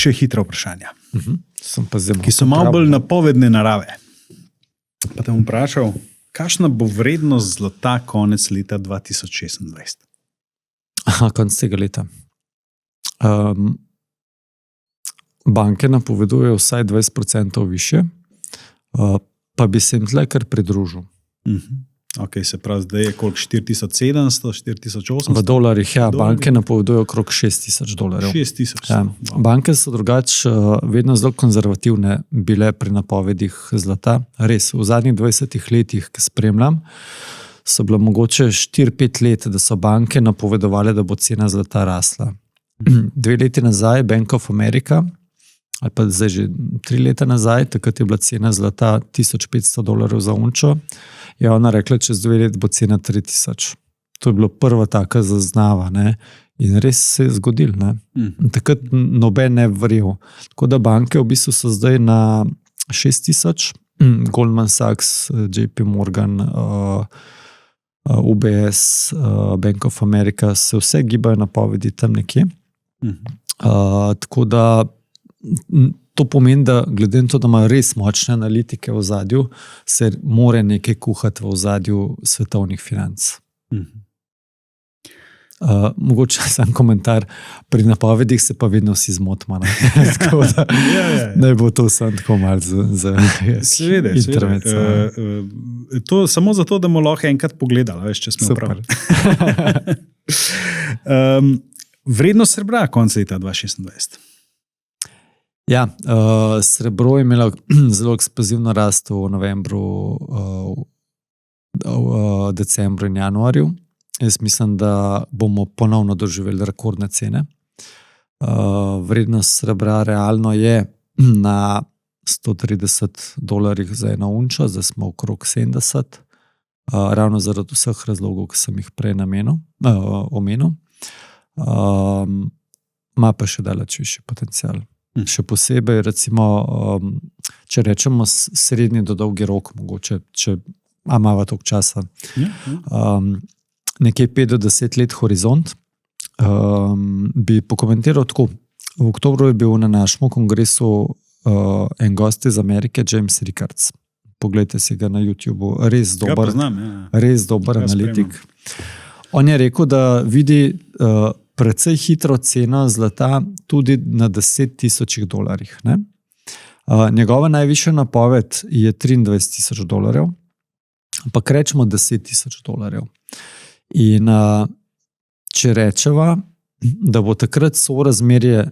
še hitra vprašanja, ki so malo bolj napovedne narave. Pa te bom vprašal, kakšna bo vrednost zlata konec leta 2026? Konec tega leta. Banke napovedujejo vsaj 20% više, pa bi se jim tle kar pridružil. Ok, se pravi, zdaj je koliko 4700, 4800? V dolarjih, ja, banke napovedujejo okrog $6,000. 6000. Ja. Banke so drugače vedno zelo konzervativne bile pri napovedih zlata. Res, v zadnjih 20 letih, ki spremljam, so bile mogoče 4-5 let, da so banke napovedovali, da bo cena zlata rasla. 2 leti nazaj Bank of America, ali pa zdaj že 3 leta nazaj, takrat je bila cena zlata $1500 za unčo, je ona rekla, čez 2 let bo cena 3000. To je bilo prva taka zaznava, ne? In res se je zgodil. Takrat noben ne verjel. Tako da banke v bistvu so zdaj na 6000, Goldman Sachs, JP Morgan, UBS, Bank of America, se vse gibajo napovedi tam nekje. Tako da to pomeni, da glede na to, da imajo res močne analitike v ozadju, se more nekaj kuhati v ozadju svetovnih financ. Mogoče sam komentar, pri napovedih se pa vedno vsi zmotimo. Tako da ne bo to sam tako malo za internet. To samo zato, da bomo lahko enkrat pogledali, veš, če smo prav. Vrednost srebra konec leta 2026. Ja, srebro je imelo zelo eksplozivno rast v novembru, decembru in januarju. Jaz mislim, da bomo ponovno doživeli rekordne cene. Vrednost srebra realno je na $130 za eno unčo, zdaj smo okrog 70, ravno zaradi vseh razlogov, ki sem jih prej omenil. Ma pa še daleč višji potencial. Še posebej, recimo, če rečemo srednji do dolgi rok, mogoče, če imamo toliko časa, nekje 5 do 10 let horizont, bi pokomentiral tako. V oktobru je bil na našem kongresu en gost iz Amerike, James Rickards. Poglejte si ga na YouTubeu, res dober, res dober analitik. On je rekel, da vidi precej hitro ceno zlata tudi na $10,000. Njegova najvišja napoved je $23,000, ampak rečemo $10,000. In če rečeva, da bo takrat sorazmerje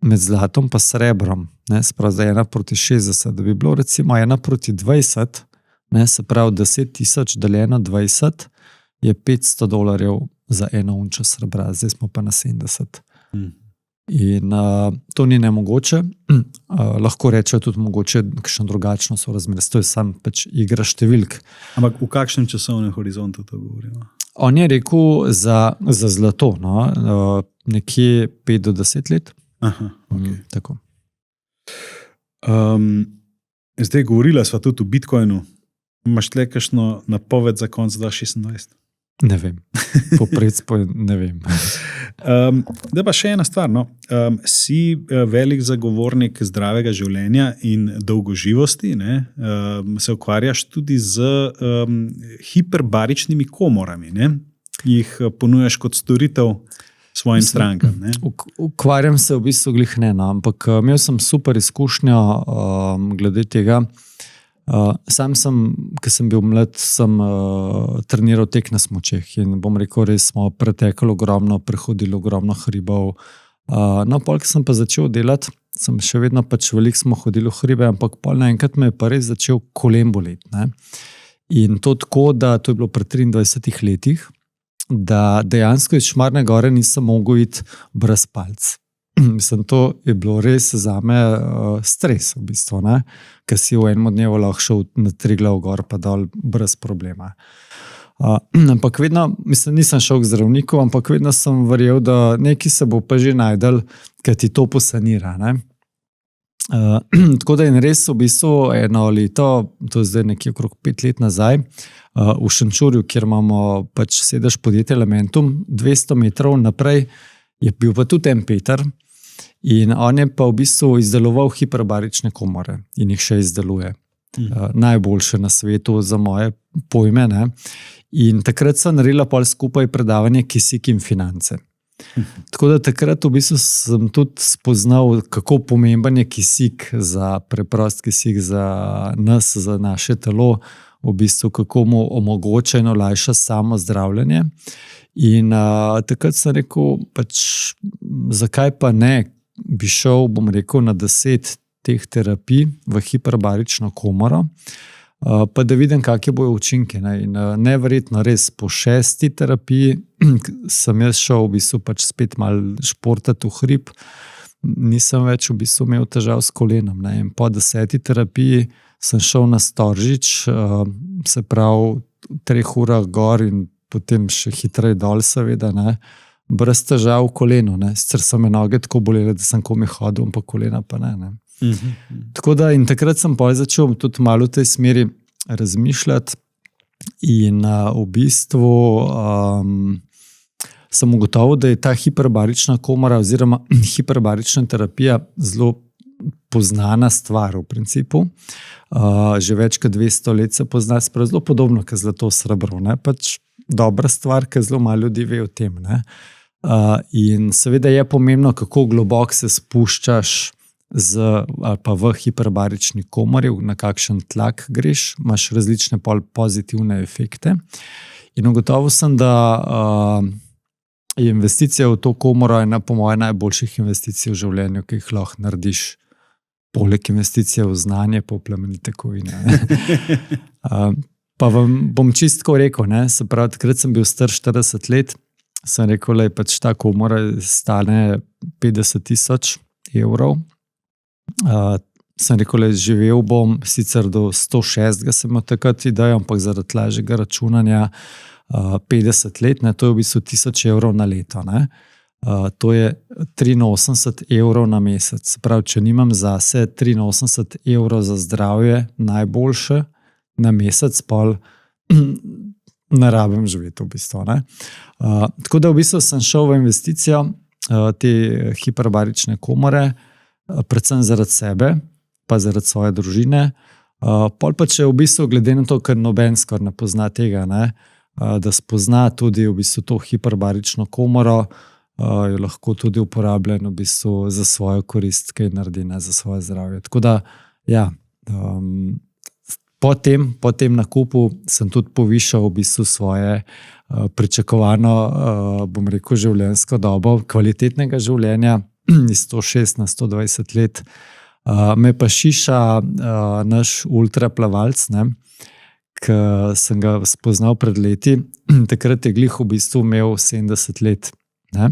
med zlatom pa srebrom, se pravi za 1:60, da bi bilo recimo 1:20, se pravi 10,000 deljeno 20 je $500 za eno unčo srebra, zdaj smo pa na 70. In to ni nemogoče, lahko rečejo tudi mogoče kakšno drugačno sorazmerje, to je sam pač igra številk. Ampak v kakšnem časovnem horizontu to govorimo? On je rekel za zlato, nekje 5 do 10 let. Aha, okay. Tako. Zdaj govorila sva tudi o Bitcoinu. Imaš tle kakšno napoved za konec 2026? Ne vem. Ne vem. Da pa še ena stvar. Si velik zagovornik zdravega življenja in dolgoživosti. Se ukvarjaš tudi z hiperbaričnimi komorami. Jih ponujaš kot storitev svojim strankam. Ukvarjam se v bistvu glih ne, ampak imel sem super izkušnjo glede tega. Sam sem, ko sem bil mlad, sem treniral tek na smučeh in bom rekel, res smo pretekli ogromno, prehodili ogromno hribov. Pol, ko sem pa začel delati, sem še vedno pač veliko smo hodili v hribe, ampak pol naenkrat me je pa res začel kolen boleti. In to tako, da to je bilo pred 23 letih, da dejansko iz Šmarne gore nisem mogel iti brez palc. Mislim, to je bilo res zame stres v bistvu, ker si v enem dnevu lahko šel na Triglav gor pa dol brez problema. Ampak vedno, mislim, nisem šel k zdravniku, ampak vedno sem verjel, da nekaj se bo pa že najdel, ker ti to posanira. Tako da je res v bistvu eno leto, to je zdaj nekje okrog 5 let nazaj, v Šenčurju, kjer imamo pač sedež podjetja Elementum, 200 metrov naprej je bil pa tudi en Peter, In on je pa v bistvu izdeloval hiperbarične komore in jih še izdeluje. Najboljše na svetu za moje pojme. Ne? In takrat sem naredila pol skupaj predavanje Kisik in finance. Tako da takrat v bistvu sem tudi spoznal, kako pomemben je kisik za preprost kisik za nas, za naše telo, v bistvu kako mu omogoča in olajša samo zdravljenje. In takrat sem rekel, pač, zakaj pa ne bi šel, bom rekel, na 10 teh terapij v hiperbarično komoro, pa da vidim, kakšne bojo učinke. Ne? In neverjetno res, po 6. terapiji sem jaz šel v bistvu pač spet malo športati v hrib, nisem več v bistvu imel težav s kolenom. Ne? In po 10. terapiji sem šel na Storžič, se pravi 3 urah gor in potem še hitreje dol, seveda, ne? Brez težav v kolenu. Ne? Sicer so me noge tako bolele, da sem komaj hodil, pa kolena pa ne. Tako da in takrat sem pa začel tudi malo v tej smeri razmišljati in v bistvu sem ugotovil, da je ta hiperbarična komora oziroma hiperbarična terapija zelo poznana stvar v principu. Že več kot 200 let se pozna, zelo podobno kot zlato srebro. Ne? Pač dobra stvar, ker zelo malo ljudi ve o tem. Ne? In seveda je pomembno, kako globoko se spuščaš ali pa v hiperbarični komori, na kakšen tlak greš, imaš različne pozitivne efekte. In ugotovil sem, da je investicija v to komoro ena po moje najboljših investicij v življenju, ki jih lahko narediš, poleg investicije v znanje, pa v plemenite kovine. Pa vam bom čistko rekel, ne? Se pravi, takrat sem bil star 40 let, sem rekel, da pač ta komora stane 50 000 evrov. Sem rekel, da živel bom sicer do 106, sem imel takrat idejo, ampak zaradi lažjega računanja 50 let, ne, to je v bistvu 1000 evrov na leto. Ne. To je 83 evrov na mesec. Prav, če nimam zase 83 evrov za zdravje, najboljše na mesec, pol ne rabim živeti v bistvu. Ne. Tako da v bistvu sem šel v investicijo te hiperbarične komore, predvsem zaradi sebe, pa zaradi svoje družine. Pol pa če v bistvu glede na to, ker noben skoraj ne pozna tega, ne, da spozna tudi v bistvu to hiperbarično komoro, jo lahko tudi uporablja v bistvu za svojo korist, kaj naredi, ne, za svoje zdravje. Tako da, ja, po tem nakupu sem tudi povišal v bistvu svoje pričakovano, bom rekel, življenjsko dobo, kvalitetnega življenja, iz 106 na 120 let. Me pa šiša naš ultraplavalc, ne, ki sem ga spoznal pred leti. Takrat je glih v bistvu imel 70 let, ne,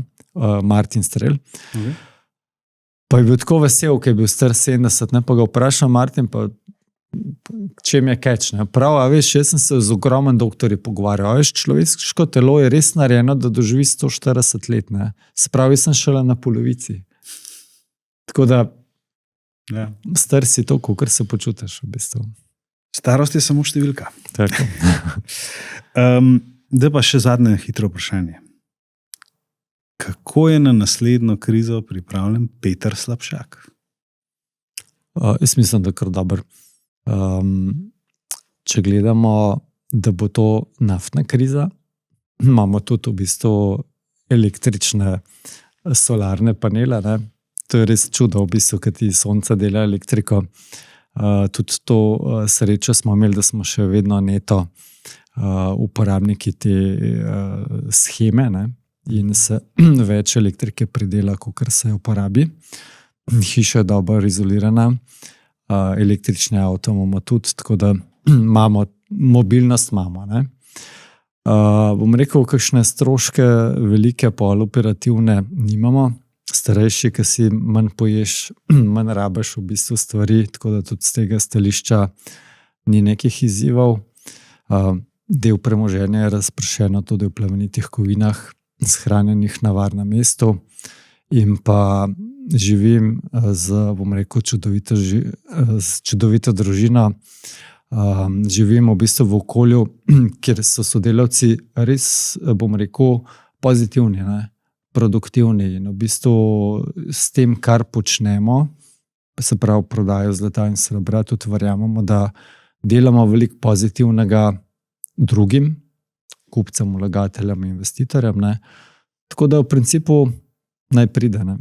Martin Strel. Pa je bil tako vesel, ker je bil star 70, ne, pa ga vprašam, Martin, pa čem je catch, ne? Prav, a veš, jaz sem se z ogromen doktorji pogovarjal, veš, človeško telo je res narejeno, da doživi 140 let, ne? Spravi sem šele na polovici. Tako da, ja. Star si to, kakor se počutiš v bistvu. Starost je samo številka. Tako. Da pa še zadnje hitro vprašanje. Kako je na naslednjo krizo pripravljen Peter Slapšak? Jaz mislim, da kar dober. Če gledamo, da bo to naftna kriza, imamo tudi v bistvu električne solarne panele, ne? To je res čudo, v bistvu, kad ti sonca dela elektriko. Tudi to srečo smo imeli, da smo še vedno neto uporabniki te sheme, ne? In se več elektrike pridela, kakor se uporabi. Hiša je dobro izolirana, električne avto imamo tudi, tako da imamo, mobilnost imamo. Ne? Bom rekel, kakšne stroške velike poloperativne nimamo. Starejši, ki si manj poješ, manj rabiš v bistvu stvari, tako da tudi z tega stališča ni nekih izzivov. Del premoženja je razpršeno tudi v plemenitih kovinah, shranjenih na varnem mestu, in pa živim z, bom rekel, čudovito družino. Živim v bistvu v okolju, kjer so sodelavci res, bom rekel, pozitivni, ne? produktivni in v bistvu s tem, kar počnemo, se pravi prodajo zlata in srebra, tudi verjamemo, da delamo veliko pozitivnega drugim, kupcem, vlagateljem, investitorjem. Ne? Tako da v principu naj pride. Ne?